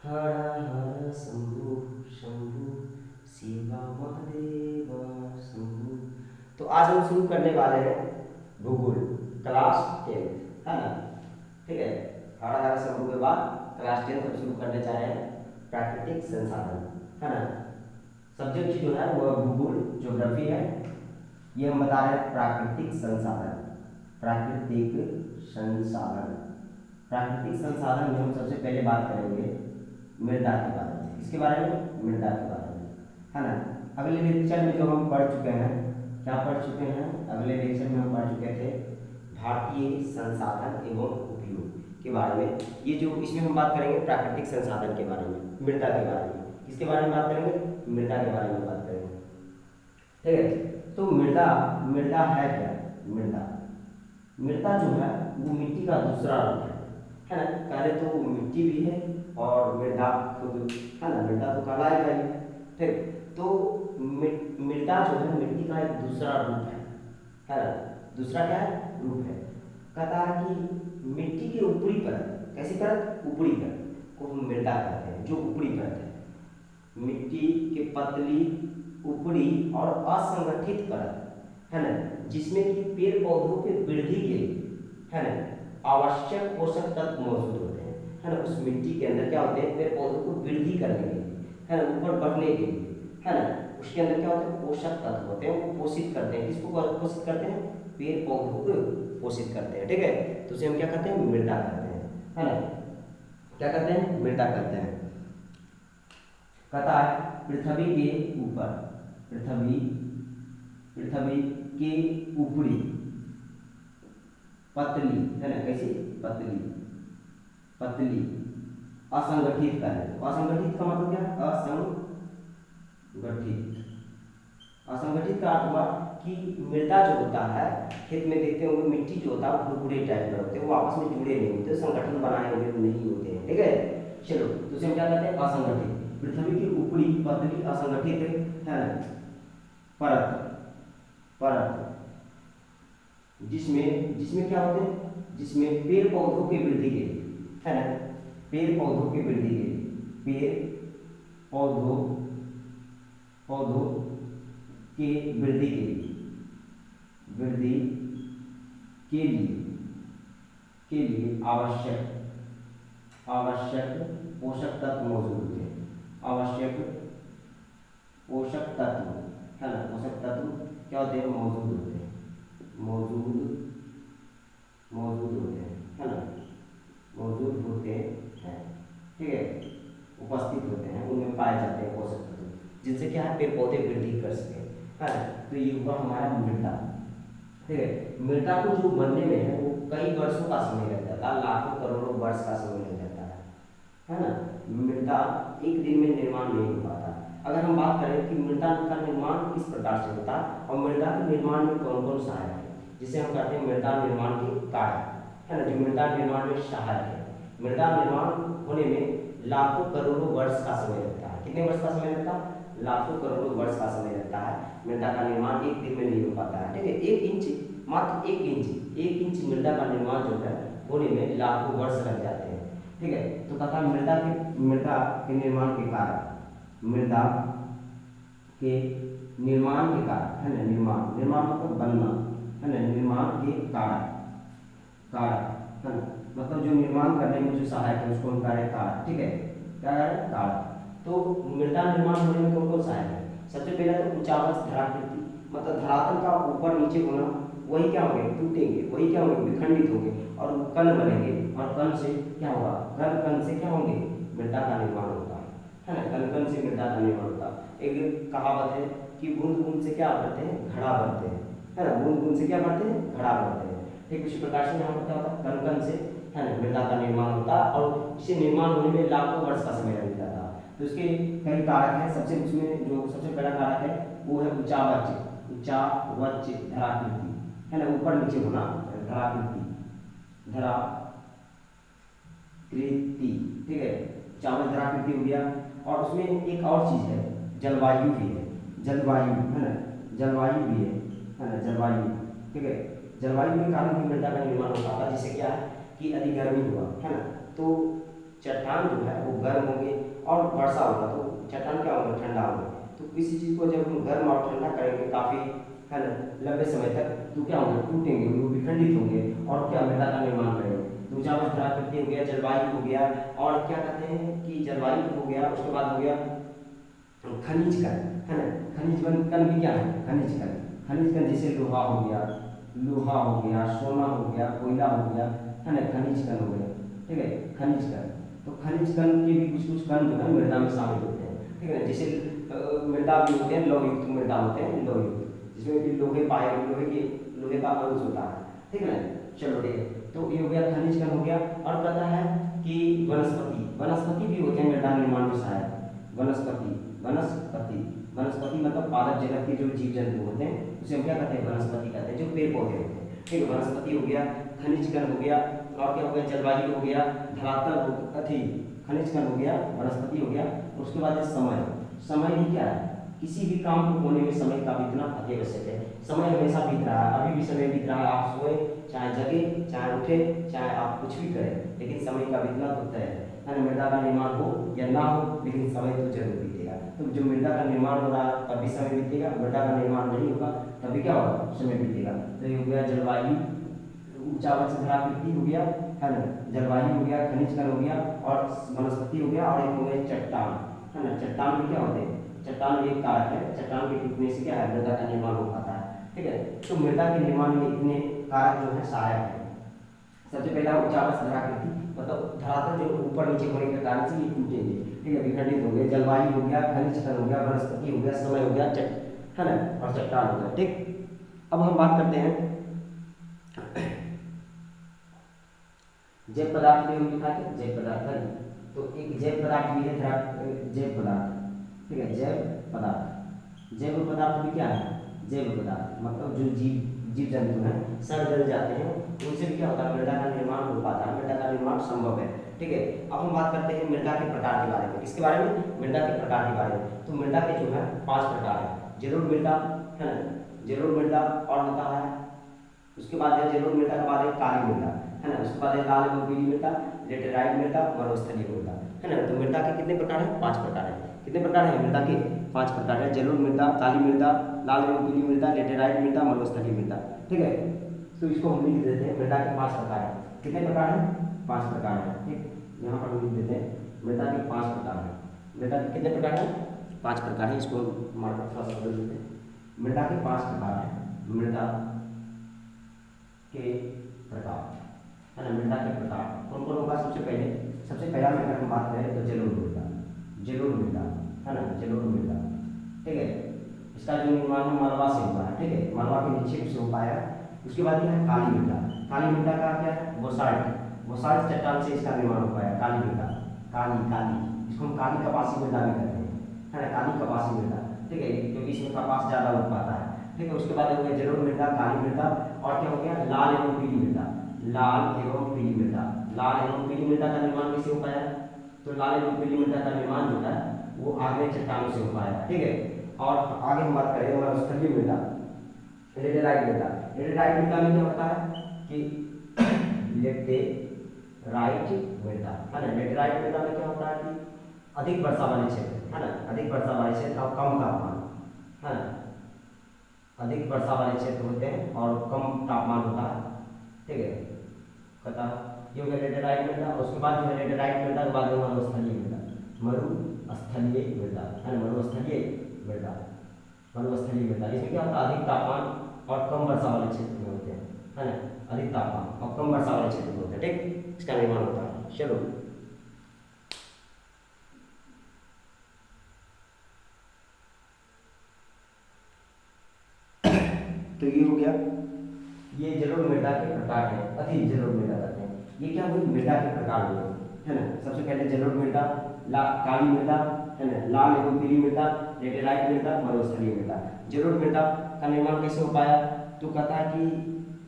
हर हर शंभु शंभु शिवा महादेव शंभु। तो आज हम शुरू करने वाले हैं भूगोल क्लास 10th, है ना। ठीक है, हर हर शंभु के बाद क्लास 10th हम शुरू करने जा रहे हैं प्राकृतिक संसाधन, है ना। सब्जेक्ट जो है वो भूगोल ज्योग्राफी है। ये हम बता रहे हैं प्राकृतिक संसाधन। प्राकृतिक संसाधन, प्राकृतिक संसाधन में हम सबसे पहले बात करेंगे मृदा के बारे में। इसके बारे में, मृदा के बारे में, है ना। अगले लेक्चर में जो हम पढ़ चुके हैं, क्या पढ़ चुके हैं, अगले लेक्चर में हम पढ़ चुके थे भारतीय संसाधन एवं उपयोग के बारे में। ये जो इसमें हम बात करेंगे प्राकृतिक संसाधन के बारे में, मृदा के बारे में। किसके बारे में बात करेंगे, मृदा के बारे में बात करेंगे। ठीक है, तो मृदा, मृदा है क्या, मृदा, मृदा जो है वो मिट्टी का दूसरा रूप है ना। पहले तो वो मिट्टी भी है और मृदा खुद, है ना। मृदा तो कहलाएगा ही, ठीक। तो मृदा जो है मिट्टी का एक दूसरा रूप है ना। दूसरा क्या है, रूप है। कहता है कि मिट्टी के ऊपरी परत, कैसी परत, ऊपरी परत को हम मृदा कहते हैं, जो ऊपरी परत है। मिट्टी के पतली ऊपरी और असंगठित परत, है ना, जिसमें कि पेड़ पौधों के वृद्धि के लिए, है ना, आवश्यक पोषक तत्व मौजूद होते हैं, है ना। उस मिट्टी के अंदर क्या होते हैं, पेड़ पौधों को वृद्धि करने के लिए, है ना, ऊपर बढ़ने के लिए, है ना। उसके अंदर क्या होते हैं, पोषक तत्व होते हैं, वो पोषित करते हैं। किसको पोषित करते हैं, पेड़ पौधों को पोषित करते हैं। ठीक है, तो उसे हम क्या कहते हैं, मृदा कहते हैं, है ना। क्या कहते हैं, मृदा कहते हैं। कहता है पृथ्वी के ऊपर, पृथ्वी, पृथ्वी के ऊपरी पतली, है ना, कैसी, पतली, पतली असंगठित का है। असंगठित का मतलब क्या है, असंगठित, असंगठित का अर्थ हुआ कि मृदा जो होता है, खेत में देखते होंगे मिट्टी जो होता है वो भुरभुरे टाइप में होते हैं, वो आपस में जुड़े नहीं होते, संगठन बनाए हुए नहीं होते हैं। ठीक है, चलो, तो उसे हम क्या कहते हैं, असंगठित। पृथ्वी की ऊपरी पतली असंगठित, है ना, परत, परत जिसमें, जिसमें क्या होते हैं, जिसमें पेड़ पौधों की वृद्धि के लिए, है ना, पेड़ पौधों की वृद्धि के लिए, पेड़ पौधों, पौधों के वृद्धि के लिए, वृद्धि के लिए आवश्यक, आवश्यक पोषक तत्व मौजूद होते हैं। आवश्यक पोषक तत्व, है ना, पोषक तत्व क्या होते हैं, मौजूद होते हैं, मौजूद, मौजूद होते हैं, है ना, मौजूद होते हैं। ठीक है, उपस्थित होते हैं, उनमें पाए जाते हैं पोषक तत्व, जिनसे क्या है, पेड़ पौधे वृद्धि कर सके, है ना। तो ये हुआ हमारा मृदा। ठीक है, मृदा को जो बनने में है वो कई वर्षों का समय लग जाता है, लाखों करोड़ों वर्ष का समय लग जाता है ना। मृदा एक दिन में निर्माण नहीं हो पाता। अगर हम बात करें कि मृदा का निर्माण किस प्रकार से होता है और मृदा के निर्माण में कौन कौन सहायक है, जिसे हम कहते हैं मृदा निर्माण के कारक, है ना, जो मृदा निर्माण में सहायक है। मृदा निर्माण होने में लाखों करोड़ों वर्ष का समय लगता है। कितने वर्ष का समय लगता है, लाखों करोड़ों वर्ष का समय लगता है। मृदा का निर्माण एक दिन में नहीं हो पाता है। ठीक है, एक इंच, मात्र एक इंच मृदा का निर्माण जो है होने में लाखों वर्ष लग जाते हैं। ठीक है, तो तथा मृदा के निर्माण के कारण, मृदा के निर्माण के कारण, है ना, निर्माण, निर्माण मतलब बनना, है ना, निर्माण के कारण, कारक, है ना, मतलब जो निर्माण करने में जो सहायक है उसको हम कह रहे हैं कारक। ठीक है, क्या कह रहे हैं, कारक। तो मृदा निर्माण होने में कौन कौन सहायक है, सबसे पहला तो उच्चावच धराकृति, मतलब धरातल का ऊपर नीचे होना, वही क्या होंगे, टूटेंगे, वही क्या होंगे, विखंडित होंगे और कण बनेंगे, और कण से क्या होगा, कण कण से क्या होंगे, मृदा का निर्माण होता है ना। कण कण से मृदा का निर्माण होता है। एक कहावत है कि बूंद बूंद से क्या बढ़ते हैं, घड़ा बढ़ते हैं, है ना, बूंद बूंद से क्या बढ़ते हैं, घड़ा बढ़ते हैं। ठीक उसी प्रकार से यहाँ पर क्या होता है, कण कण से, है ना, मृदा का निर्माण होता है और इसे निर्माण होने में लाखों वर्ष का समय लग जाता है। तो इसके कई कारक हैं। सबसे उसमें जो सबसे पहला कारक है वो है उच्चावच, उच्चावच धराकृति, है ना, ऊपर नीचे होना, धराकृति, धराकृति। ठीक है, उच्चावच धराकृति हो गया। और उसमें एक और चीज है, जलवायु भी है, जलवायु, है ना, जलवायु भी है ना, जलवायु। ठीक है, जलवायु के कारण भी मृदा का निर्माण हो पाता है, जिससे क्या है कि अधिक गर्मी हुआ, है ना, तो चट्टान जो है वो गर्म होंगे और वर्षा होगा तो चट्टान क्या होगा, ठंडा होगा। तो किसी चीज़ को जब हम गर्म और ठंडा करेंगे काफ़ी, है ना, लंबे समय तक, तो क्या होंगे, टूटेंगे, वो विखंडित होंगे और क्या, मृदा का निर्माण करेंगे। ऊर्जावान धराकृति हो गया, जलवायु हो गया, और क्या कहते हैं कि जलवायु हो गया, उसके बाद हो गया खनिज कण, है ना। खनिज कण भी क्या है, खनिज कण। खनिज कण जैसे लोहा हो गया, लोहा हो गया, सोना हो गया, कोयला हो गया, है ना, खनिज कण हो गया, ठीक है, खनिज कण। तो खनिज कण के भी कुछ कुछ कण जो है मृदा में शामिल होते हैं, ठीक है। जैसे मृदा भी होते हैं, लौहयुक्त मृदा होते हैं, लौहयुक्त, जिसमें कि लोहे पाए, लोहे का अंश होता है, ठीक है ना। चलो ठीक है, तो ये हो गया खनिज कण हो गया। और कहता है कि वनस्पति, वनस्पति भी होते हैं मृदा निर्माण में सहायक। वनस्पति, वनस्पति, वनस्पति मतलब पादप जगत के जो जीव जंतु होते हैं उसे हम क्या कहते हैं, वनस्पति कहते हैं, जो पेड़ पौधे होते हैं, ठीक है। वनस्पति हो गया, खनिज कण हो गया, और क्या हो गया, जलवायु हो गया, धरातल अथी, खनिज कण हो गया, वनस्पति हो गया। उसके बाद समय, समय भी क्या है, किसी भी काम को होने में समय का बीतना अति आवश्यक है। समय हमेशा बीत रहा है, अभी भी समय बीत रहा है, आप सोए चाहे जगे चाहे उठे चाहे आप कुछ भी करें, लेकिन समय का बीतना तो तय है ना। मृदा का निर्माण हो या ना हो, लेकिन समय तो जरूर बीतेगा। तो जो मृदा का निर्माण हो रहा है तब भी समय बीतेगा, मृदा का निर्माण नहीं होगा तभी क्या होगा, समय बीतेगा। तो ये हो गया जलवायु, ऊंचावच धराकृति हो गया, है ना, जलवायु हो गया, खनिज कण हो गया, और वनस्पति हो गया, और एक हो गया चट्टान, है ना। चट्टान भी क्या होते हैं, चट्टान भी एक कारक है, चट्टान के टूटने से क्या है, मृदा का निर्माण हो पाता है, ठीक है। तो मृदा के निर्माण में इतने कारक जो है सहायक है। सबसे पहला ऊंचावच धराकृति, मतलब धरातल जो ऊपर नीचे होने के कारण से ये टूटेंगे, ठीक है, विखंडित हो गए। जलवायु हो गया, खनिज कण हो गया, वनस्पति हो गया, समय हो गया, है ना, और चट्टान हो गया, ठीक। अब हम बात करते हैं जैव पदार्थ में, हम लिखा है जैव पदार्थ है। तो एक जैव पदार्थ भी है, जैव पदार्थ, ठीक है, जैव पदार्थ। जैव पदार्थ भी क्या है, जैव पदार्थ मतलब जो जीव जंतु हैं सड़ जल जाते हैं, उनसे भी क्या होता है, मृदा का निर्माण हो पाता है, मृदा का निर्माण संभव है, ठीक है। अब हम बात करते हैं मृदा के प्रकार के बारे में। किसके बारे में, मृदा के प्रकार के बारे में। तो मृदा के जो है 5 प्रकार है। जलोढ़ मृदा, है ना, जलोढ़ मृदा, और होता है उसके बाद है जलोढ़ मृदा के बाद है काली मृदा, है ना। उसके बाद है लाल एवं पीली मृदा, लेटेराइट मृदा, मरुस्थलीय मृदा, है ना। तो मृदा के कितने प्रकार है, 5 प्रकार है। कितने प्रकार है मृदा के, 5 प्रकार है। जलोढ़ मृदा, काली मृदा, लाल एवं पीली मृदा, लेटेराइट मृदा, मरुस्थलीय मृदा, ठीक है। तो इसको हम लिख देते हैं, मृदा के 5 प्रकार है। कितने प्रकार है, 5 प्रकार है, ठीक। यहाँ पर हम लिख देते हैं मृदा के 5 प्रकार है। मृदा के कितने प्रकार है, 5 प्रकार है। इसको मार्कर थोड़ा सा बदल देते हैं। मृदा के 5 प्रकार है, मृदा के प्रकार, है ना, मृदा के प्रकार कौन कौन होगा। सबसे पहला में अगर हम बात करें तो जलोढ़ मृदा, जलोढ़ मृदा, है ना, जलोढ़ मृदा, ठीक है। इसका जो निर्माण है मलबा से हुआ है, ठीक है, मलबा के निक्षेप से हो पाया। उसके बाद क्या है, काली मृदा। काली मृदा का क्या है, बोसाल्ट, बोसाल्ट चट्टान से इसका निर्माण हो पाया, काली मृदा, काली, इसको हम काली कपासी मृदा भी कहते हैं, है ना, काली कपासी मृदा, ठीक है, क्योंकि इसमें कपास ज़्यादा उग पाता है, ठीक है। उसके बाद हो गया जलोढ़ मृदा, काली मृदा, और क्या हो गया, लाल एवं पीली मृदा, लाल एवं पीली मृदा। लाल एवं पीली मृदा का निर्माण कैसे हो पाया, तो लाल एवं पीली मृदा का निर्माण जो है वो आग्नेय चट्टानों से हो पाया, ठीक है। और आगे हम बात करें मरुस्थलीय मृदा, लेटेराइट मृदा। लेटेराइट मृदा में क्या होता है कि लेटेराइट मृदा, है ना, लेटेराइट मृदा में क्या होता है कि अधिक वर्षा वाले क्षेत्र, है ना, अधिक वर्षा वाले क्षेत्र और कम तापमान, है ना, अधिक वर्षा वाले क्षेत्र होते हैं और कम तापमान होता है, ठीक है। पता ये हो गया लेटेराइट मृदा। उसके बाद जो है लेटेराइट मृदा के बाद मरुस्थलीय मृदा, मरुस्थलीय मृदा, है ना, मरुस्थलीय मृदा, मरुस्थलीय मृदा। इसमें क्या होता है, अधिक तापमान और कम वर्षा वाले क्षेत्र में होते हैं, है ना, अधिक तापमान और कम वर्षा वाले क्षेत्र में होते हैं, ठीक, इसका निर्माण होता है। चलो तो ये हो गया, ये जलोढ़ मृदा के प्रकार है, अति जलोढ़ मृदा कहते हैं। ये क्या हुई, मृदा के प्रकार हुए, है ना। सबसे पहले जलोढ़ मृदा, काली मृदा, है ना, लाल एवं पीली मृदा, लेटेराइट मृदा, मरुस्थलीय मृदा। जलोढ़ मृदा का निर्माण कैसे हो पाया, तो कहता है कि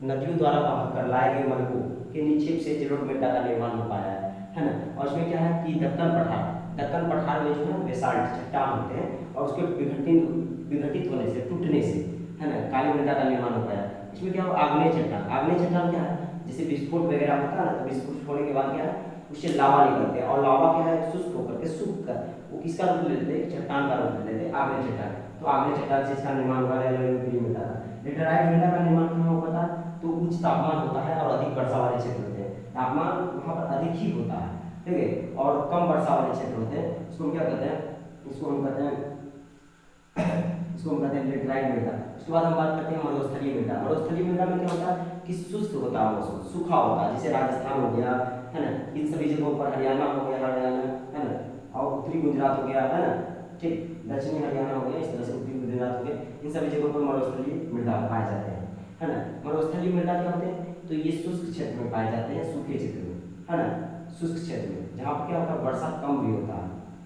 नदियों द्वारा बहाकर लाए गए मलबों के निक्षेप से जलोढ़ मृदा का निर्माण हो पाया है ना। और इसमें क्या है कि दक्कन पठार में जो है बेसाल्ट चट्टान होते हैं और उसके विघटित होने से, टूटने से, है ना, काली मृदा का निर्माण हो पाया। इसमें क्या हो, आग्नेय चट्टान क्या है, जैसे विस्फोट वगैरह होता है ना, तो विस्फोट होने के बाद क्या है उससे लावा निकलते हैं, और लावा क्या है, शुष्क होकर के सूख कर वो किसका रूप ले लेते हैं, चट्टान का रूप ले लेते हैं, आग्नेय चट्टान। तो आग्नेय चट्टान से इसका निर्माण हुआ है लेटराइट मृदा का। लेटराइट मृदा का निर्माण कहाँ होता है, तो उच्च तापमान होता है और अधिक वर्षा वाले क्षेत्र होते हैं, तापमान वहाँ पर अधिक ही होता है, ठीक है, और कम वर्षा वाले क्षेत्र होते हैं। इसको हम क्या कहते हैं, इसको हम कहते हैं लेटराइट मृदा। उसके बाद हम बात करते हैं मरुस्थलीय मृदा। मरुस्थलीय मृदा में क्या होता है कि शुष्क होता है, मौसम सूखा होता है, जैसे राजस्थान हो गया, है ना, इन सभी जगहों पर, हरियाणा हो गया, हरियाणा, है ना, और उत्तरी गुजरात हो गया, है ना, ठीक, दक्षिणी हरियाणा हो गया, इस तरह से उत्तरी गुजरात हो गया, इन सभी जगहों पर मरुस्थलीय मृदा पाए जाते हैं, है ना। मरुस्थलीय मृदा क्या होते हैं, तो ये शुष्क क्षेत्र में पाए जाते हैं, सूखे क्षेत्र में, है ना, शुष्क क्षेत्र में, जहाँ पर क्या होता है वर्षा कम भी होता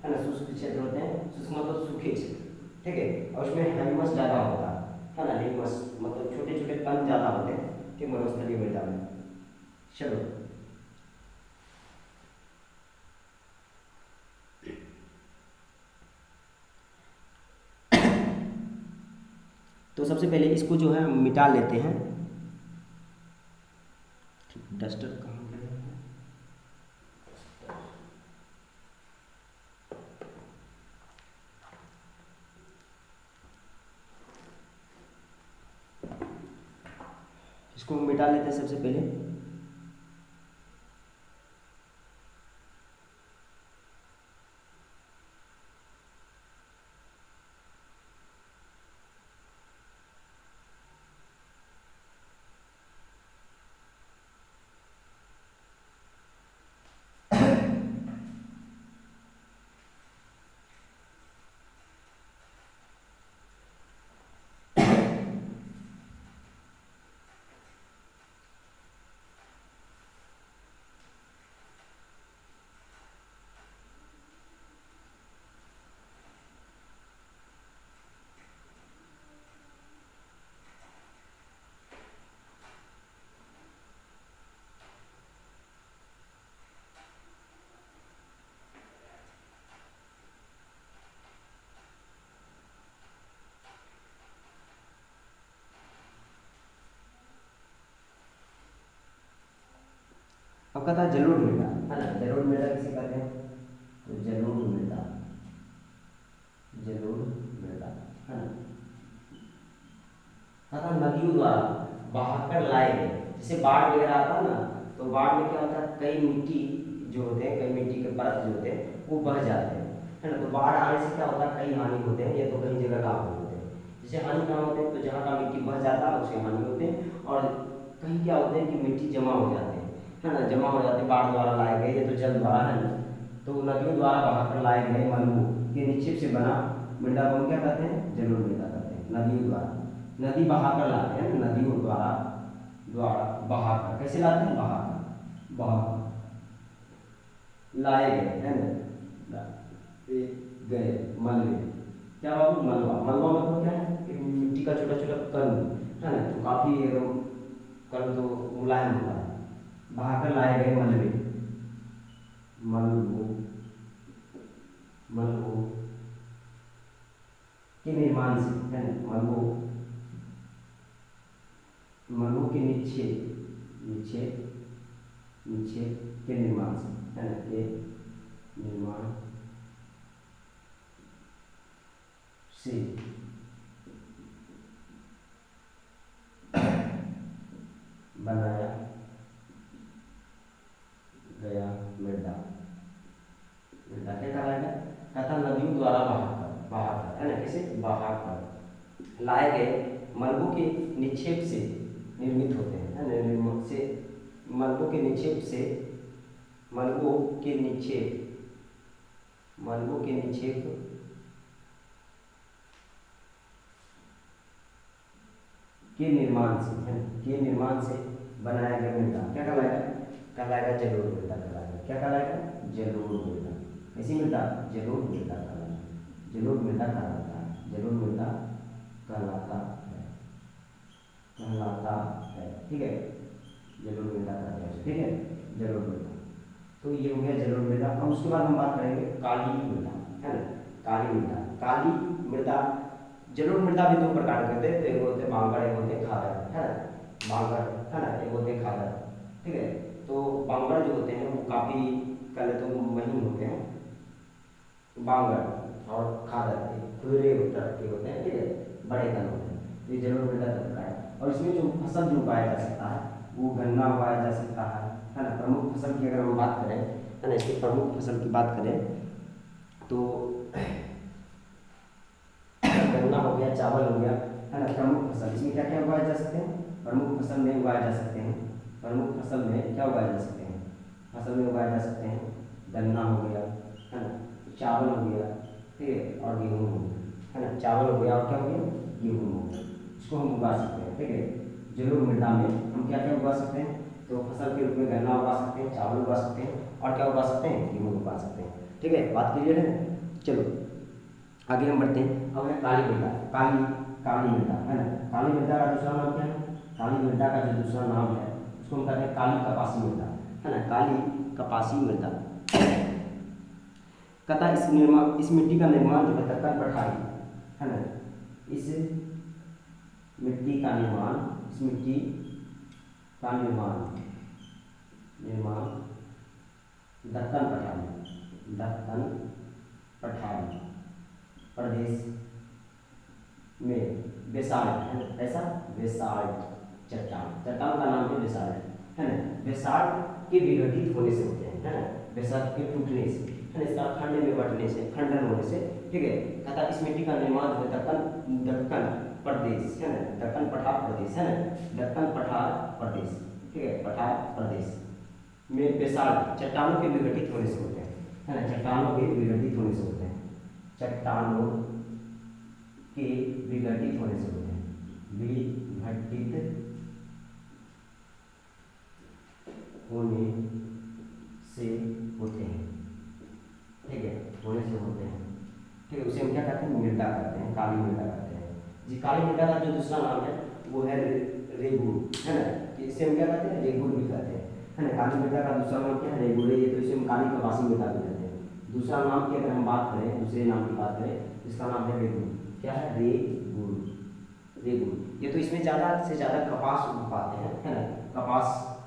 है ना, शुष्क क्षेत्र होते हैं, शुष्क मतलब सूखे क्षेत्र, ठीक है, और उसमें ह्यूमस ज़्यादा होता है ना, ह्यूमस मतलब छोटे छोटे कण ज़्यादा होते हैं, ठीक, मरुस्थलीय मृदा में। चलो तो सबसे पहले इसको जो है हम मिटा लेते हैं। डस्टर कहाँ गया है? इसको हम मिटा लेते हैं सबसे पहले। अब कहता है जलोढ़ मृदा, है ना, जलोढ़ मृदा किसे कहते हैं, तो जलोढ़ मृदा, जलोढ़ मृदा, है ना, कहता नदियों द्वारा बहाकर लाए गए, जैसे बाढ़ वगैरह आता है ना, तो बाढ़ में क्या होता है कई मिट्टी जो होते हैं, कई मिट्टी के परत जो होते हैं वो बह जाते हैं, है ना, तो बाढ़ आने से क्या होता है कई हानि होते हैं, या तो कई जगह लाभ होते हैं। जैसे हानि कहाँ होते हैं, तो जहाँ का मिट्टी बह जाता है उससे हानि होते हैं, और कहीं क्या होते हैं कि मिट्टी जमा हो जाते हैं, है ना, जमा हो जाते हैं बाढ़ द्वारा लाए गए या तो जल द्वारा, है ना। तो नदियों द्वारा बहाकर लाए गए मलबू के निक्षेप से बना मृदा को हम क्या कहते हैं, जलोढ़ मृदा कहते हैं। नदियों द्वारा, नदी बहाकर लाते हैं, नदियों द्वारा, द्वारा बहाकर, कैसे लाते हैं, बहाकर, बहाकर लाए गए, है ना, गए मलबे, क्या बाबू, मलबा, मलबा मतलब क्या है कि मिट्टी का छोटा छोटा कण, है ना, तो काफी एकदम कण तो मुलायम होता है, बहाकर लाए गए मलबे, मलबो, मलबो के निर्माण से, है ना, मलबो, मलबो के निक्षेप, निक्षेप, निक्षेप के निर्माण से, है ना, के निर्माण से बनाया गया मृदा, मृदा क्या कहलाएगा, कहता नदियों द्वारा बहाकर, बहाकर, है ना, कैसे, बहाकर लाए गए मलबों के निक्षेप से निर्मित होते हैं, है ना, निर्मित से, मलबों के निक्षेप से, मलबों के निक्षेप, मलबों के निक्षेप के निर्माण से, है ना, के निर्माण से बनाया गया मृदा क्या कहलाएगा, कहलाएगा जलोढ़ मृदा कहलाएगा, क्या कहलाएगा, जलोढ़ मृदा। ऐसी मृदा जलोढ़ मृदा कहलाएगा, जलोढ़ मृदा कहलाता है, जलोढ़ मृदा कहलाता है, कहलाता है, ठीक है, जलोढ़ मृदा कहते हैं, ठीक है, जलोढ़ मृदा। तो ये हो गया जलोढ़ मृदा। अब उसके बाद हम बात करेंगे काली मृदा, है ना, काली मृदा, काली मृदा, जलोढ़ मृदा भी दो प्रकार के होते हैं, एक होते हैं बांगर, एक होते हैं खादर, है ना, बांगर, है ना, एक होते हैं खादर, ठीक है। तो बांगर जो होते हैं वो काफ़ी पहले तो महीन होते हैं, बांगर और खादर के खुदरे के होते हैं, ठीक है, बड़े तन होते हैं, तो ये जरूर मृदा तत्व का है। और इसमें जो फसल जो उगाया जा सकता है वो गन्ना उगाया जा सकता है ना। प्रमुख फसल की अगर हम बात करें, है ना, इसकी प्रमुख फसल की बात करें तो गन्ना हो गया, चावल हो गया, है ना, प्रमुख फसल। इसमें क्या क्या उगाए जा सकते हैं, प्रमुख फसल में उगाए जा सकते हैं, प्रमुख फसल में क्या उगाए जा सकते हैं, फसल में उगाए जा सकते हैं गन्ना हो गया, है ना, चावल हो गया, ठीक है, और गेहूँ हो गया, है ना, चावल हो गया और क्या हो गया, गेहूँ हो गया, इसको हम उगा सकते हैं, ठीक है। जरूर मृदा में हम क्या क्या उगा सकते हैं, तो फसल के रूप में गन्ना उगा सकते हैं, चावल उगा सकते हैं और क्या उगा सकते हैं, गेहूँ उगा सकते हैं, ठीक है, बात क्लियर है। चलो आगे हम बढ़ते हैं। अब है काली मृदा, काली काली मृदा, है ना, काली मृदा का दूसरा नाम क्या है, काली मृदा का जो दूसरा नाम है उसको हम कहते हैं काली कपासी मृदा, है ना, काली कपासी मृदा। कहता है इस मिट्टी का निर्माण जो है दक्कन पठारी, है ना, इस मिट्टी का निर्माण, इस मिट्टी का निर्माण दक्कन पठारी, दक्कन पठारी प्रदेश में बेसाल्ट, है ना, ऐसा बेसाल्ट चट्टान, चट्टान का नाम है बेसाल्ट, है ना, बेसाल्ट के विघटित होने से होते हैं, है ना, बेसाल्ट के टूटने से, है ना, इसका खंड में बंटने से, खंडन होने से, ठीक है। कहता इस मिट्टी का निर्माण जो दक्कन प्रदेश, है ना, दक्कन पठार प्रदेश, है ना, दक्कन पठार प्रदेश, ठीक है, पठार प्रदेश में बेसाल्ट चट्टानों के विघटित होने से होते हैं, है ना, चट्टानों के विघटित होने से होते हैं, चट्टानों के विघटित होने से होते हैं, विघटित होने से होते हैं, ठीक है, होने से होते हैं, ठीक है, उसे हम क्या कहते हैं, मृदा कहते हैं, काली मृदा कहते हैं जी। काली मृदा का जो दूसरा नाम है वो है रेगुर, है ना, इसे हम क्या कहते हैं, रेगुर भी कहते हैं, है ना, काली मृदा का दूसरा नाम क्या है, रेगुर है, ये तो इसे हम काली कपासी मृदा भी कहते हैं। दूसरा नाम की अगर हम बात करें, दूसरे नाम की बात करें, इसका नाम है रेगुर, क्या है, रेगुर, रेगुर। ये तो इसमें ज़्यादा से ज़्यादा कपास उग पाते हैं, है ना, कपास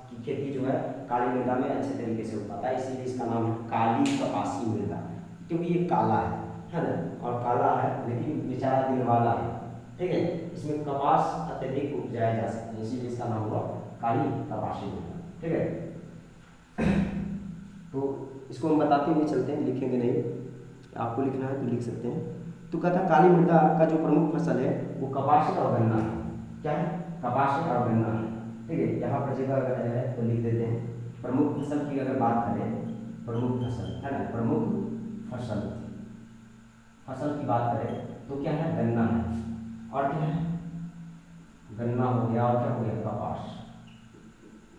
की खेती जो है काली मृदा में अच्छे तरीके से उग पाता है, इसीलिए इसका नाम है काली कपासी मृदा, क्योंकि ये काला है ना, और काला है लेकिन बेचारा दिल वाला है, ठीक है, इसमें कपास अत्यधिक उपजाया जा सकता है, इसीलिए इसका नाम हुआ काली कपासी मृदा, ठीक है। तो इसको हम बताते हुए चलते हैं, लिखेंगे नहीं, आपको लिखना है तो लिख सकते हैं। तो कहता काली मृदा का जो प्रमुख फसल है वो कपास और गन्ना है, क्या है, कपास और गन्ना है, ठीक है। यहाँ पर जगह अगर है तो लिख देते हैं। प्रमुख फसल की अगर बात करें, प्रमुख फसल, है ना, प्रमुख फसल, फसल की बात करें तो क्या है, गन्ना है, और क्या है, गन्ना हो गया, और क्या हो गया, कपास,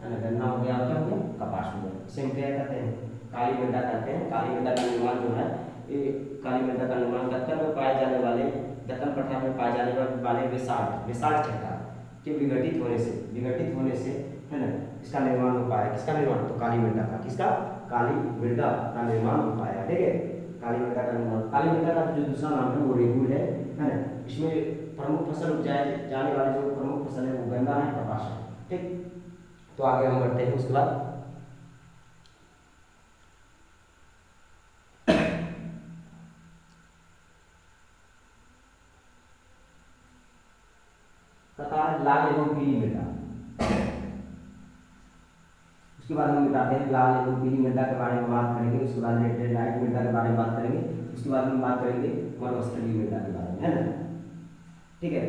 है ना, गन्ना हो गया और क्या हो गया, कपास हो गया, इसे हम क्या कहते हैं, काली मृदा कहते हैं। काली मृदा का निर्माण जो है, ये काली मृदा का निर्माण दक्कन में पाए जाने वाले, दक्कन पठार में पाए जाने वाले बेसाल्ट चट्टान के विघटित होने से, है ना, इसका निर्माण हो पाया, किसका निर्माण, तो काली मृदा का, किसका, काली मृदा का निर्माण हो पाया, ठीक है, काली मृदा का निर्माण। काली मृदा का जो दूसरा नाम है वो रेगुर है ना, इसमें प्रमुख फसल उपजाए जाने वाले जो प्रमुख फसल है वो गन्ना है, कपास है, ठीक। तो आगे हम बढ़ते हैं, उसके बाद कतार लाल एवं पीली मृदा, उसके बाद हम बताते हैं लाल एवं पीली मृदा के बारे में बात करेंगे, उसके बाद लेटेराइट मृदा के बारे में बात करेंगे, उसके बाद हम बात करेंगे मरुस्थलीय मृदा के बारे में, है ना, ठीक है।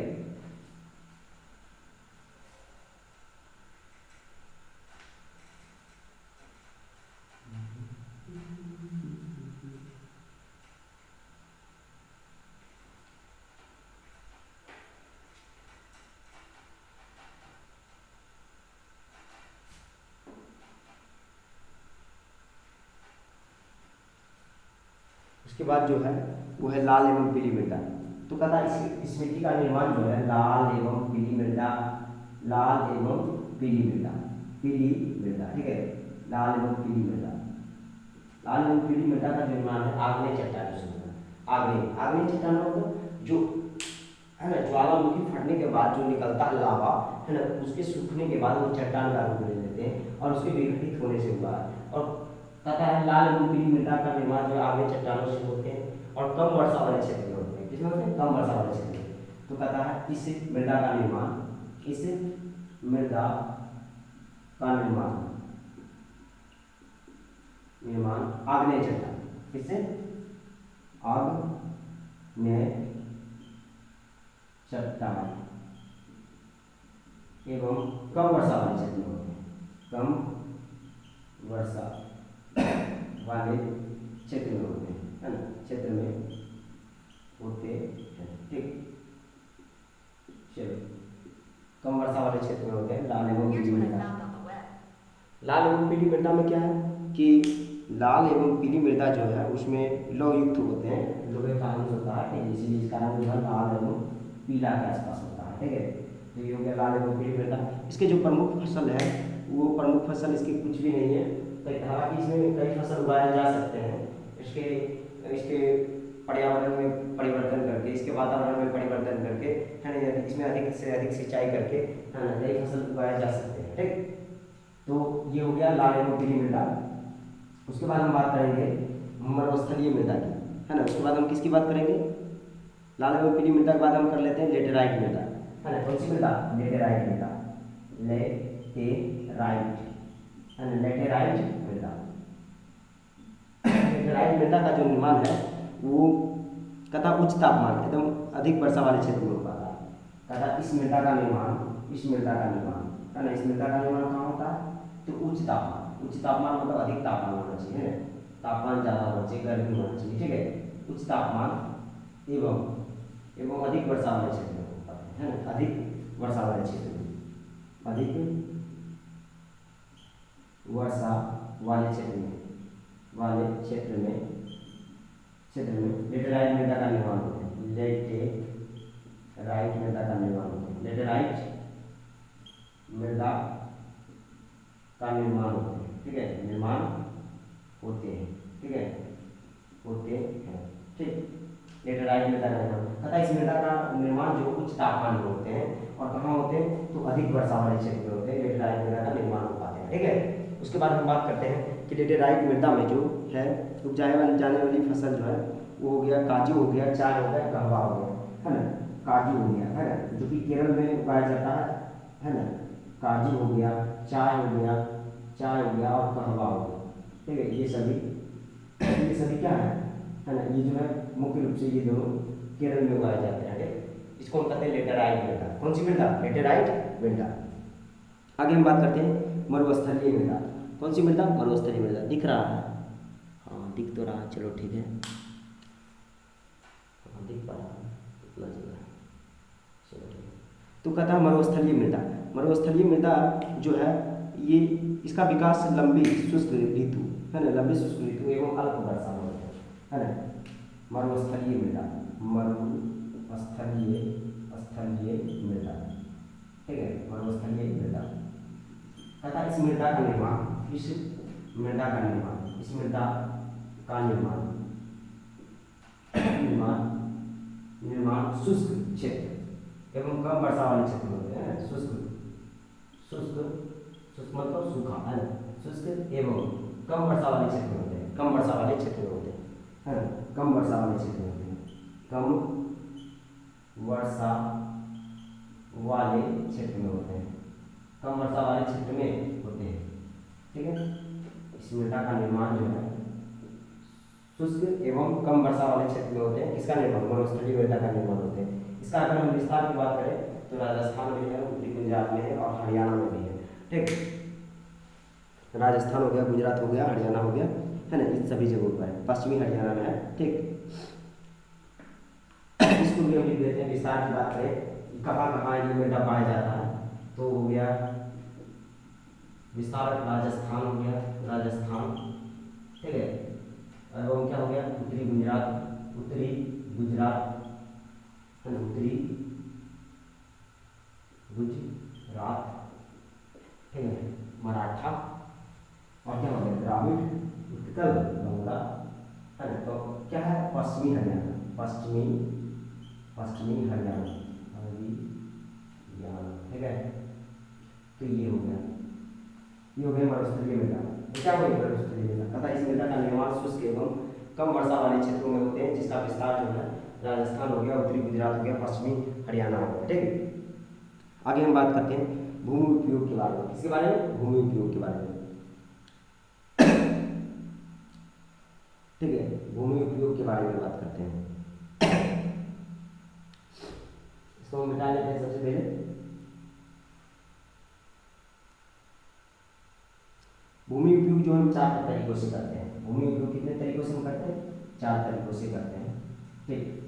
उसके बाद जो है वो है लाल एवं पीली मृदा। तो कहता है इस मिट्टी का निर्माण जो है लाल एवं पीली मृदा, लाल एवं पीली मृदा, पीली मृदा, ठीक है, लाल एवं पीली मृदा, लाल एवं पीली मृदा का निर्माण है आग्नेय चट्टानों से होता है। आग्नेय चट्टानों को जो है ना, ज्वालामुखी फटने के बाद जो निकलता है लावा, है ना, उसके सूखने के बाद वो चट्टान का रूप ले लेते हैं और उसके विघटित होने से हुआ है। और कहता है लाल एवं पीली मृदा का निर्माण जो आगे चट्टानों से होते हैं और कम वर्षा वाले क्षेत्र में होते हैं। किसमें होते हैं? कम वर्षा वाले क्षेत्र में। तो कहता है इस मृदा का निर्माण, इस मृदा का निर्माण आग्नेय चट्टान, किससे? आग्नेय चट्टान एवं कम वर्षा वाले क्षेत्र में होते हैं, कम वर्षा वाले क्षेत्र में होते हैं, है ना, क्षेत्र में होते हैं। ठीक, चलो, कम वर्षा वाले क्षेत्र में होते हैं लाल एवं पीली मृदा। लाल एवं पीली मृदा में क्या है कि लाल एवं पीली मृदा जो है उसमें लौह युक्त होते हैं, लोहे का अंश होता है, इसीलिए इसका रंग जो है लाल एवं पीला के आसपास होता है। ठीक है, तो ये हो गया लाल एवं पीली मृदा। इसके जो प्रमुख फसल है वो प्रमुख फसल इसके कुछ भी नहीं है, हालांकि इसमें कई फसल उगाए जा सकते हैं। इसके इसके पर्यावरण में परिवर्तन करके, इसके वातावरण में परिवर्तन करके, है ना, इसमें अधिक से अधिक सिंचाई करके, है ना, कई फसल उगाए जा सकते हैं। ठीक, तो ये हो गया लाल एवं पीली मृदा। उसके बाद हम बात करेंगे मरुस्थलीय मृदा की, है ना। उसके बाद हम किसकी बात करेंगे? लाल एवं पीली मृदा के बाद हम कर लेते हैं लेटेराइट मृदा, है ना। कौन सी मृदा? लेटेराइट मृदा, लेटेराइट, है ना, लेटेराइट मृदा। लेटेराइट मृदा का जो निर्माण है वो कथा उच्च तापमान, एकदम अधिक वर्षा वाले क्षेत्र में होता है। कथा इस मृदा का निर्माण, इस मृदा का निर्माण, है ना, इस मृदा का निर्माण कहाँ होता है? तो उच्च तापमान, उच्च तापमान मतलब अधिक तापमान होना चाहिए, है, तापमान ज़्यादा होना चाहिए, गर्मी होना चाहिए। ठीक है, उच्च तापमान एवं अधिक वर्षा वाले क्षेत्र में होता है ना, अधिक वर्षा वाले क्षेत्र में, अधिक वर्षा वाले क्षेत्र में, लेटेराइट मृदा का निर्माण होता है, लेटेराइट मृदा का निर्माण होता है, लेटेराइट मृदा का निर्माण होते हैं। ठीक है, निर्माण होते हैं, ठीक है, होते हैं। ठीक, लेटेराइट मृदा का निर्माण तथा इस मृदा का निर्माण जो उच्च तापमान में होते हैं और कहाँ होते हैं? तो अधिक वर्षा वाले क्षेत्र में होते हैं, लेटेराइट मृदा का निर्माण हो पाते हैं। ठीक है, उसके बाद हम बात करते हैं कि लेटेराइट मृदा में जो है उपजाए जाने वाली फसल जो है वो हो गया काजू हो गया, चाय हो गया, कहवा हो गया, है ना, काजू हो गया, है ना, जो कि केरल में उगाया जाता है ना, काजू हो गया, चाय हो गया, और कहवा हो गया। ठीक है, ये सभी क्या है ना, ये जो है मुख्य रूप से ये दोनों केरल में उगाए जाते हैं। ठीक, इसको हम कहते हैं लेटेराइट मृदा। कौन सी मृदा? लेटेराइट मृदा। आगे हम बात करते हैं मरुस्थलीय मृदा। कौन सी मृदा? मरुस्थलीय मृदा। दिख रहा है? हाँ, दिख तो रहा है, चलो ठीक है, हाँ, दिख पा रहा है इतना जगह, चलो ठीक है। तो कहता है मरुस्थलीय मृदा। मरुस्थलीय मृदा जो है ये इसका विकास लंबी शुष्क ऋतु, है ना, लंबी शुष्क ऋतु एवं अल्प वर्षा में होता है ना। मरुस्थलीय मृदा, मरुस्थलीय मृदा, ठीक है, मरुस्थलीय मृदा तथा इस मृदा का निर्माण, शुष्क क्षेत्र एवं कम वर्षा वाले क्षेत्र में होते हैं। शुष्क मतलब सूखा, है ना, शुष्क एवं कम वर्षा वाले क्षेत्र में होते हैं, कम वर्षा वाले क्षेत्र में होते हैं, है ना, कम वर्षा वाले क्षेत्र में होते हैं, कम वर्षा वाले क्षेत्र में होते हैं, कम वर्षा वाले क्षेत्र में होते हैं। ठीक है, इस मृदा का निर्माण जो है शुष्क एवं कम वर्षा वाले क्षेत्र में होते हैं। किसका निर्माण? मरुस्थलीय मृदा का निर्माण होते हैं। इसका अगर हम विस्तार की बात करें तो राजस्थान में है, उत्तरी पंजाब में है और हरियाणा में भी है। ठीक, राजस्थान हो गया, गुजरात हो गया, हरियाणा हो गया, है ना, इन सभी जगहों पर है, पश्चिमी हरियाणा में है। ठीक, इसको भी हम लिख देते हैं। विस्तार की बात करें कहाँ कहाँ ये मृदा पाया जाता है तो हो गया विस्तार राजस्थान हो गया, राजस्थान, ठीक है, एवं क्या हो गया उत्तरी गुजरात, है ना, उत्तरी गुजरात, ठीक है, मराठा और क्या हो गया द्राविड़, उत्कल बंगा, है ना, तो क्या है पश्चिमी हरियाणा, पश्चिमी हरियाणा, ठीक है। तो ये हो गया मरुस्थलीय मृदा। क्या वही पर दे देगा तथा इस मृदा का निर्माण शुष्क एवं कम वर्षा वाले क्षेत्रों में होते हैं, जिसका विस्तार जो है राजस्थान हो गया, उत्तरी गुजरात हो गया, पश्चिमी हरियाणा हो गया। ठीक है, आगे हम बात करते हैं भूमि उपयोग के बारे में। किसके बारे में? भूमि उपयोग के बारे में। ठीक है, भूमि उपयोग के बारे में बात करते हैं। इसको हम मिटा लेते हैं सबसे पहले। भूमि उपयोग जो हम 4 तरीकों से करते हैं। भूमि उपयोग कितने तरीकों से हम करते हैं? 4 तरीकों से करते हैं। ठीक,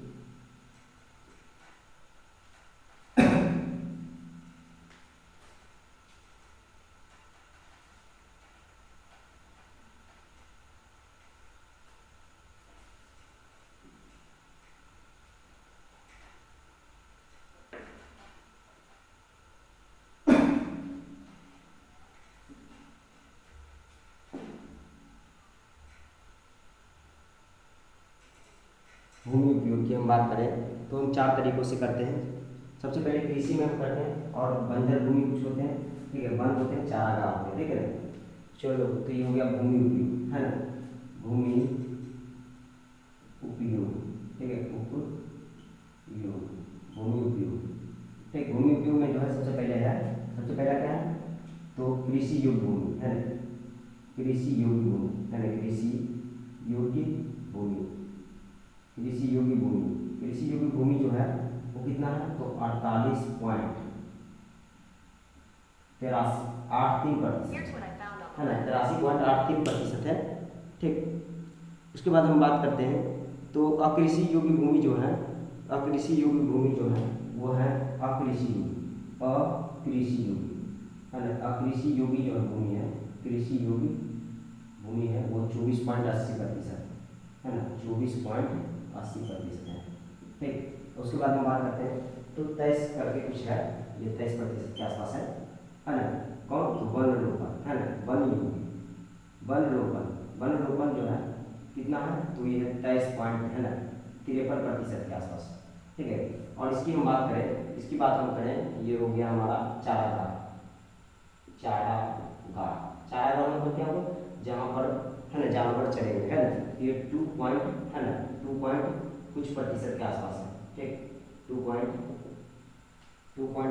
भूमि उपयोग की हम बात करें तो हम 4 तरीकों से करते हैं। सबसे पहले कृषि में हम करते हैं और बंजर भूमि कुछ होते हैं, ठीक है, वन होते हैं, चारागाह होते हैं। ठीक है ना, चलो तो ये हो गया भूमि उपयोग, है ना, भूमि उपयोग। ठीक है, उपयोग, भूमि उपयोग। ठीक, भूमि उपयोग में जो है सबसे पहला क्या है? तो कृषि योग्य भूमि है ना, कृषि योग्य भूमि है ना, कृषि योग्य भूमि, कृषि योग्य भूमि। कृषि योग्य भूमि जो है वो कितना है? तो 48.83% है ना, 83.83% है। ठीक, उसके बाद हम बात करते हैं तो अकृषि योग्य भूमि जो है, अकृषि योग्य भूमि जो है वो है अकृषि योग्य, अकृषि योग्य है ना, अकृषि योग्य जो भूमि है, कृषि योग्य भूमि है वो 24.80% है ना, 24.80% है। ठीक, उसके बाद हम बात करते हैं तो 23 करके कुछ है, ये 23% के आसपास है ना। कौन? तो वन रोपण है ना, वन योग्य, वन रोपण, वन रोपण जो है कितना है? तो ये 23 पॉइंट है ना, 53% के आसपास। ठीक है, और इसकी हम बात करें, इसकी बात हम करें, ये हो गया हमारा चारागाह। चारागाह, चारागाह मतलब क्या होगा? जहाँ पर है ना जानवर चरेंगे, है ना, ये 2 पॉइंट है ना, 2 पॉइंट कुछ प्रतिशत के आसपास है। ठीक, 2 पॉइंट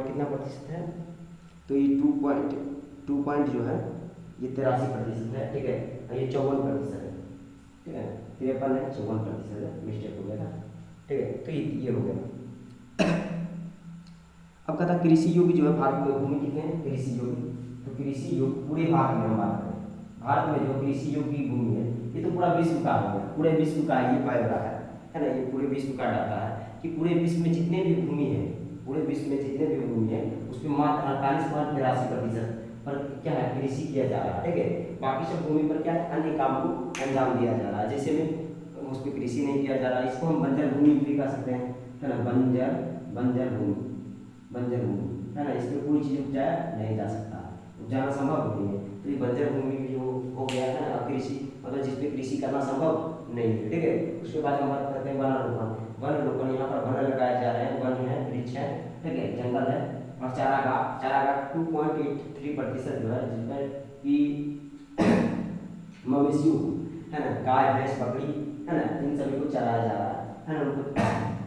कितना प्रतिशत है? तो ये 2 पॉइंट जो है ये 83% है। ठीक है, और ये 54% है। ठीक है, 53 है, 54% है, मिस्टेक हो गया था। ठीक है, तो ये हो गया। अब कहता कृषि योग्य जो है भारत में भूमि कितने हैं? कृषि योग्य, तो कृषि योग्य पूरे भारत में हम बात करें, भारत में जो कृषि योग्य भूमि है ये तो पूरा विश्व का हो गया, पूरे विश्व का ये पैदा है ना, ये पूरे विश्व का डाटा है कि पूरे विश्व में जितने भी भूमि है, पूरे विश्व में जितने भी भूमि है उसमें मात्र 48.83% पर क्या है? कृषि किया जा रहा है। ठीक है, बाकी सब भूमि पर क्या है? अन्य काम को अंजाम दिया जा रहा है, जैसे में उस पर कृषि नहीं किया जा रहा है, इसको हम बंजर भूमि भी कह सकते हैं, है ना, बंजर भूमि, बंजर भूमि है ना, इसमें कोई चीज़ उपजाया नहीं जा सकता, उपजाना संभव नहीं है, तो ये बंजर भूमि भी हो गया है ना, कृषि मतलब जिसमें कृषि करना संभव नहीं है। ठीक है, उसके बाद हम बात करते हैं वनारोपण। वनारोपण, यहाँ पर वन लगाए जा रहे हैं, वन है, वृक्ष है, ठीक है, जंगल है, और चारागाह, चारागाह 2.83% जो है, जिसमें कि मवेशियों है ना, गाय भैंस बकरी है ना, इन सभी को चराया जा रहा है ना, उनको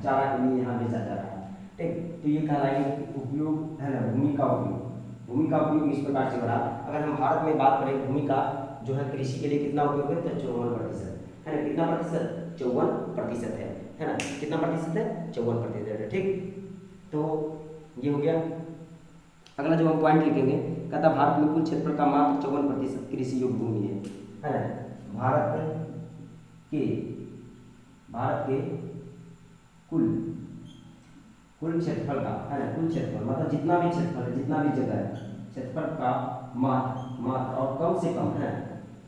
चारा के लिए यहाँ बेचा जा रहा है। ठीक, तो ये कहलाएगी उपयोग है ना, भूमि का उपयोग। भूमि का उपयोग इस प्रकार से बढ़ा। अगर हम भारत में बात करें भूमि का जो है कृषि के लिए कितना उपयोग है? तो 54% है ना, कितना प्रतिशत? 54% है ना, कितना प्रतिशत है? 54% है। ठीक, तो ये हो गया। अगला जो हम पॉइंट लिखेंगे, कहता भारत में कुल क्षेत्रफल का मात्र 54% कृषि योग्य भूमि है ना, के भारत के कुल क्षेत्रफल का है ना, कुल क्षेत्रफल मतलब जितना भी क्षेत्रफल है, जितना भी जगह है, क्षेत्रफल का मात्र और कम से कम है,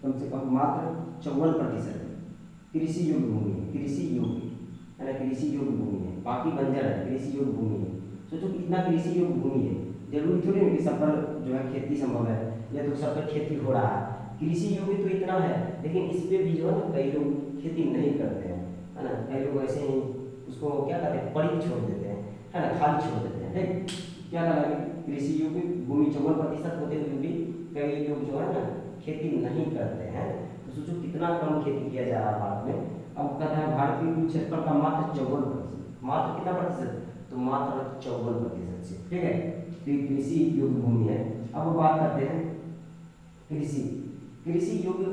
कम से कम मात्र 54% कृषि योग्य भूमि है, कृषि योग्य है ना, कृषि योग्य भूमि है, बाकी बंजर है, कृषि योग्य भूमि है। सोचो कितना कृषि योग्य भूमि है, जरूरी थोड़ी नहीं कि सब पर जो है खेती संभव है या तो सब पर खेती हो रहा है। कृषि योग्य तो इतना है, लेकिन इस पे भी जो है ना कई लोग खेती नहीं करते हैं, है ना, कई लोग ऐसे ही उसको क्या कहते हैं, पड़ी छोड़ देते हैं, है ना, खाली छोड़ देते हैं। ठीक, क्या कहना है, कृषि योग्य भूमि 54% होते हुए भी कई लोग जो है ना खेती नहीं करते हैं। तो सोचो कितना कम खेती किया जा रहा है भारत में। अब कहता है भारतीय कुल क्षेत्रफल का मात्र 54%, मात्र कितना प्रतिशत, तो मात्र 54% से, ठीक है। तो ये कृषि योग्य भूमि है। अब बात करते हैं कृषि, कृषि योग्य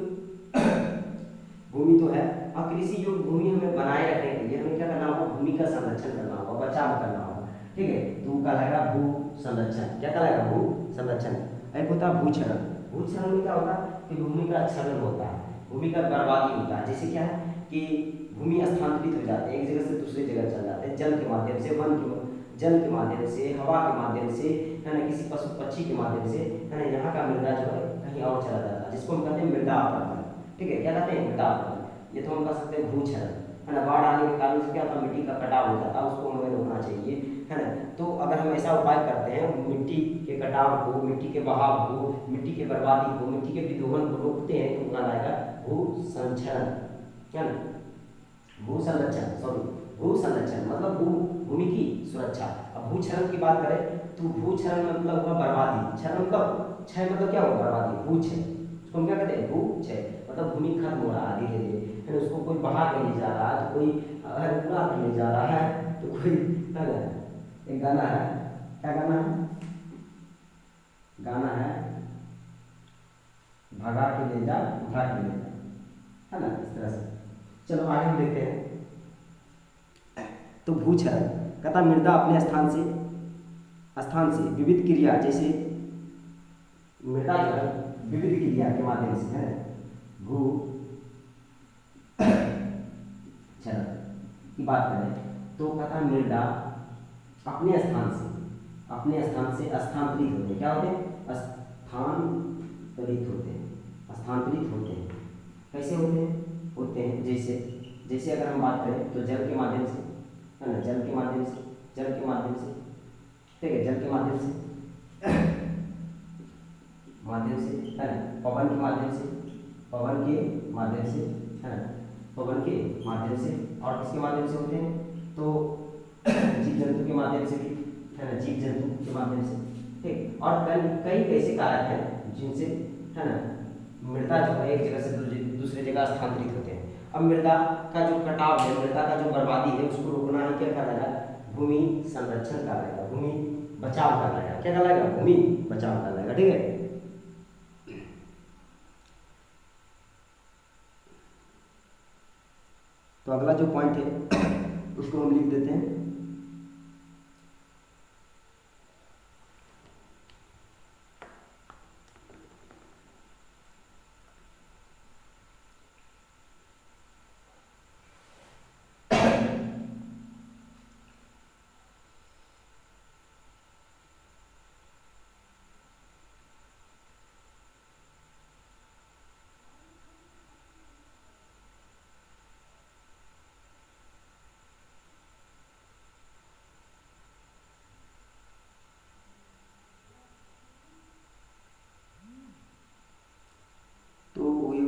भूमि तो है। अब कृषि योग्य भूमि हमें बनाए रखने के लिए हमें क्या करना होगा, भूमि का संरक्षण करना होगा, बचाव करना होगा, ठीक है। तो कहलाएगा भू संरक्षण, क्या कहलाएगा, भू संरक्षण। एक होता है भूक्षरण, भूक्षरण में क्या होता है कि भूमि का क्षरण होता है, भूमि का बर्बादी होता है। जैसे क्या है कि भूमि स्थानांतरित हो जाते हैं, एक जगह से दूसरी जगह चल जाते हैं, जल के माध्यम से, जल के माध्यम से, हवा के माध्यम से, है ना, किसी पशु पक्षी के माध्यम से, है ना, यहाँ का मृदा जो है कहीं और चला जाता है, जिसको हम कहते हैं मृदा अपरदन, ठीक है। क्या कहते हैं, मृदा अपरदन। ये तो हम कह सकते हैं भूक्षरण, है ना। बाढ़ आने के कारण से क्या होता है, मिट्टी का कटाव हो जाता है, उसको हमें रोकना चाहिए, है ना। तो अगर हम ऐसा उपाय करते हैं, मिट्टी के कटाव को, मिट्टी के बहाव को, मिट्टी के बर्बादी को, मिट्टी के विदोहन को रोकते हैं, तो कहलाएगा आएगा भू संरक्षण, क्या ना, भू संरक्षण, सॉरी, भू संरक्षण मतलब भूमि की सुरक्षा। अब भूक्षरण की बात करें तो भूक्षरण मतलब हुआ बर्बादी, क्षरण मतलब, क्षय मतलब क्या हुआ, बर्बादी, भूक्षय, उसको हम क्या कहते हैं, भूक्षय मतलब भूमि खत्म हो रहा है धीरे धीरे, उसको कोई बहा के ले जा रहा है, तो कोई अगर उड़ा कर ले जा रहा है, तो कोई, है ना, एक गाना है, क्या गाना है, गाना है भगा के ले जा, उठा के ले जा, है ना, इस तरह से। चलो आगे हम देखते हैं। तो भूक्षरण कहता मृदा अपने स्थान से विविध क्रिया, जैसे मृदा जो है विविध क्रिया के माध्यम से, है भू क्षरण की बात करें तो कहता मृदा अपने स्थान से स्थानांतरित होते हैं, क्या होते हैं, स्थानांतरित होते हैं। कैसे होते हैं जैसे अगर हम बात करें तो जल के माध्यम से, है ना, जल के माध्यम से, ठीक है, जल के माध्यम से है ना, पवन के माध्यम से, है ना, पवन के माध्यम से, और किसके माध्यम से होते हैं, तो जीव जंतु के माध्यम से भी, है ना, जीव जंतु के माध्यम से, ठीक। और कई ऐसे कारक हैं जिनसे, है ना, मृदा जो है एक जगह से दूसरी जगह स्थानांतरित होते हैं। अब मृदा का जो कटाव है, मृदा का जो बर्बादी है, उसको रोकना ही क्या कहलाएगा, भूमि संरक्षण कहलाएगा, भूमि बचाव कहलाएगा, क्या कहलाएगा, भूमि बचाव कहलाएगा, ठीक है। तो अगला जो पॉइंट है उसको हम लिख देते हैं।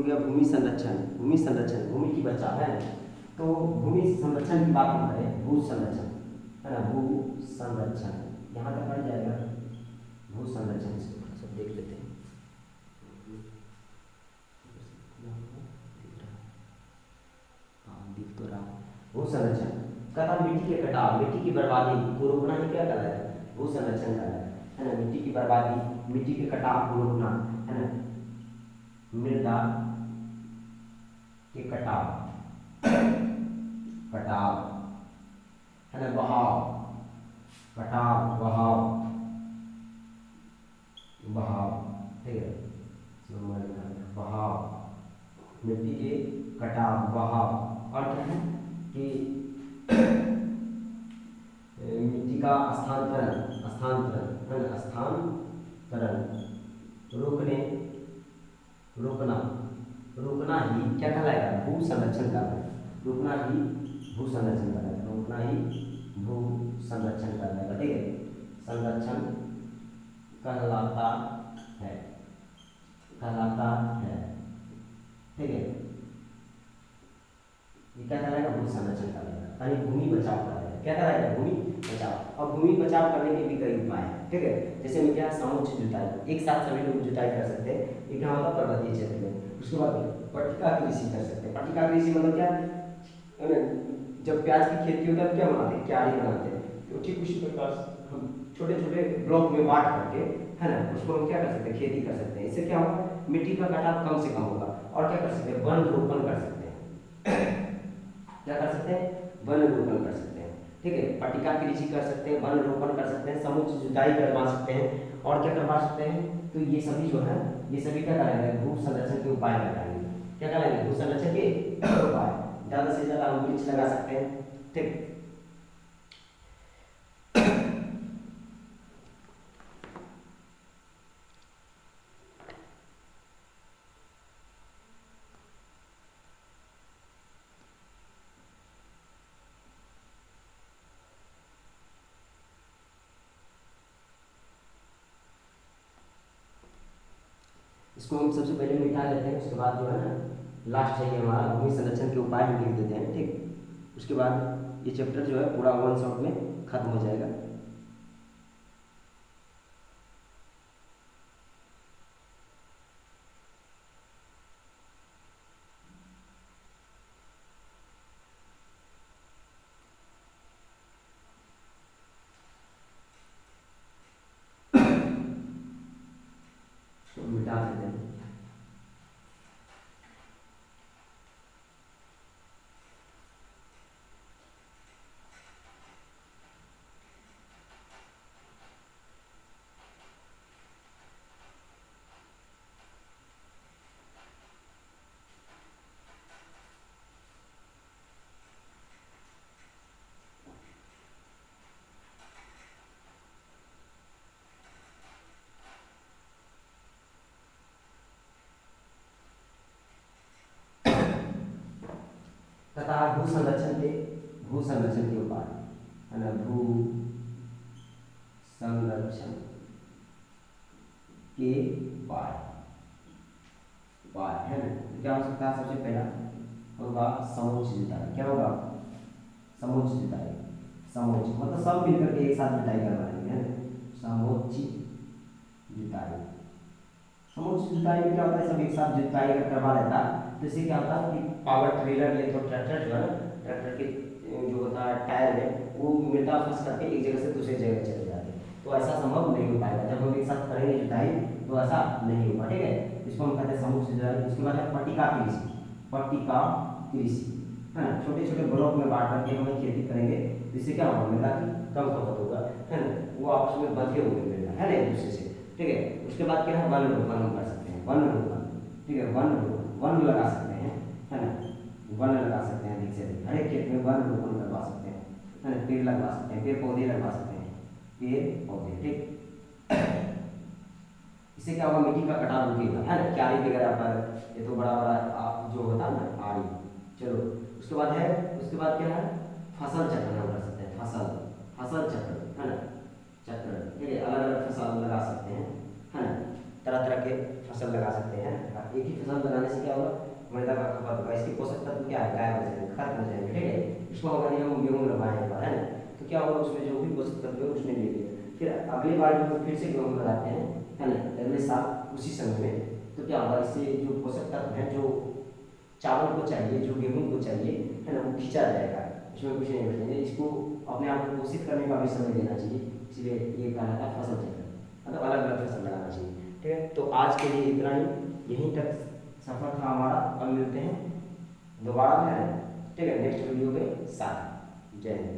गया भूमि संरक्षण, भूमि की बचाव है। तो भूमि संरक्षण की बात हम करें, भू संरक्षण, है ना, भू संरक्षण यहाँ तक पड़ जाएगा, भू संरक्षण सब देख लेते हैं। दिख तो रहा भू संरक्षण कहता मिट्टी के कटाव, मिट्टी की बर्बादी को रोकना ही क्या कहलाएगा, भू संरक्षण कहलाएगा, है ना। मिट्टी की बर्बादी, मिट्टी के कटाव को रोकना, है ना, मृदा के कटाव, है ना, बहाव, ठीक है, बहाव, मिट्टी के कटाव, बहाव, और क्या है कि मिट्टी का स्थानांतरण, है ना, स्थानांतरण, रोकना ही क्या कहलाएगा, भू संरक्षण कहलाएगा, रोकना ही भू संरक्षण कहलाएगा, ठीक है, संरक्षण कहलाता है, ठीक है। ये क्या कहलाएगा, भू संरक्षण कहलाएगा, यानी भूमि बचाव कहलाएगा, क्या कहलाएगा, भूमि बचाव। और भूमि बचाव करने के भी कई उपाय हैं, ठीक है। जैसे में क्या समुच्चय जुताई, एक साथ सभी लोग जुताई कर सकते हैं, ये क्या होगा पर्वतीय क्षेत्र में। उसके बाद पट्टिका कृषि कर सकते हैं। पट्टिका कृषि मतलब क्या है ना, जब प्याज की खेती होता है तो क्या बनाते हैं, क्यारी बनाते हैं। तो ठीक उसी प्रकार से हम छोटे छोटे ब्लॉक में बांट करके, है ना, उसको हम क्या कर सकते हैं, खेती कर सकते हैं। इससे क्या होगा, मिट्टी का कटाव कम से कम होगा। और क्या कर सकते हैं, वन रोपण कर सकते हैं। क्या कर सकते हैं, वन रोपण कर सकते हैं। ठीक है, पट्टिका कृषि कर सकते हैं, वन रोपण कर सकते हैं, समुचित जुताई करवा सकते हैं, और क्या करवा सकते हैं, तो ये सभी जो है, ये सभी क्या कराएंगे, भू संरक्षण के उपाय कराएंगे। क्या कराएंगे, भू संरक्षण के उपाय। ज़्यादा से ज़्यादा हम वृक्ष लगा सकते हैं। ठीक, इसको हम सबसे पहले मिटा लेते हैं। उसके बाद जो है ना, लास्ट चाहिए हमारा भूमि संरक्षण के उपाय हम लिख देते हैं। ठीक, उसके बाद ये चैप्टर जो है पूरा वन शॉट में खत्म हो जाएगा। इसको मिटा देते हैं। तथा भू संरक्षण के उपाय, है ना, भू संरक्षण के उपाय, उपाय है ना। तो क्या हो सकता है, सबसे पहला होगा समुचित जुताई। क्या होगा, समुचित जुताई। समुचित मतलब सब मिलकर के एक साथ जुताई करवाएंगे, है ना, समुचित जुताई। समुचित जुताई में क्या होता है, सब एक साथ जुताई अगर करवा लेता तो इससे क्या होता है कि पावर ट्रेलर या तो ट्रैक्टर जो है ना, ट्रैक्टर के जो होता है टायर में, वो मृदा फंस करके एक जगह से दूसरी जगह चले जाते हैं। तो ऐसा संभव नहीं हो पाएगा। जब हम एक साथ करेंगे जुताई तो ऐसा नहीं होगा। ठीक है, इसको हम कहते हैं समुचित जुताई। उसके बाद है पट्टिका कृषि। पट्टिका कृषि, है ना, छोटे छोटे ब्लॉक में बांट करके हम खेती करेंगे। इससे क्या होगा, मृदा की कम खपत होगा, है ना, वो आपस में बंधे हुए मिलेगा, है ना, एक दूसरे से। ठीक है, उसके बाद क्या है, वन रोपण हम कर सकते हैं, वन रोपण। ठीक है, वन रोपण, वन लगा सकते हैं, है ना, वन लगा सकते हैं, अधिक से अधिक हर एक खेत में वन रोपण करवा सकते हैं, है ना, पेड़ लगवा सकते हैं, पेड़ पौधे लगवा सकते हैं, पेड़ पौधे। ठीक, इससे क्या होगा, मिट्टी का कटाव रुकेगा, है ना, क्यारी वगैरह पर, ये तो बड़ा बड़ा जो होता है ना आड़ी। चलो, उसके बाद है, उसके बाद क्या है, फसल चक्र हम कर सकते हैं, फसल, फसल चक्र, है ना, चक्र। ठीक है, अलग अलग फसल लगा सकते हैं, है ना, तरह तरह के फसल लगा सकते हैं। एक ही फसल लगाने से क्या होगा, मृदा का खपत होगा, इसके पोषक तत्व क्या है, गायब हो जाएंगे, खत्म हो जाएंगे। ठीक है, इसको अगर हम गेहूँ लगाए एक बार, है ना, तो क्या होगा, उसमें जो भी पोषक तत्व है उसने ले लिया। फिर अगली बार जब हम फिर से गेहूँ लगाते हैं, है ना, अगले साल उसी समय में, तो क्या होगा, इससे जो पोषक तत्व है, जो चावल को चाहिए, जो गेहूँ को चाहिए, है ना, वो खींचा जाएगा, इसमें कुछ नहीं बचेंगे। इसको अपने आप को पोषित करने का भी समय देना चाहिए, इसलिए ये कहलाता है फसल चक्र, मतलब अलग अलग फसल लगाना चाहिए। ठीक है, तो आज के लिए इतना ही, यहीं तक सफर था हमारा। अब मिलते हैं दोबारा में, है। ठीक है, नेक्स्ट वीडियो के साथ। जय हिंद।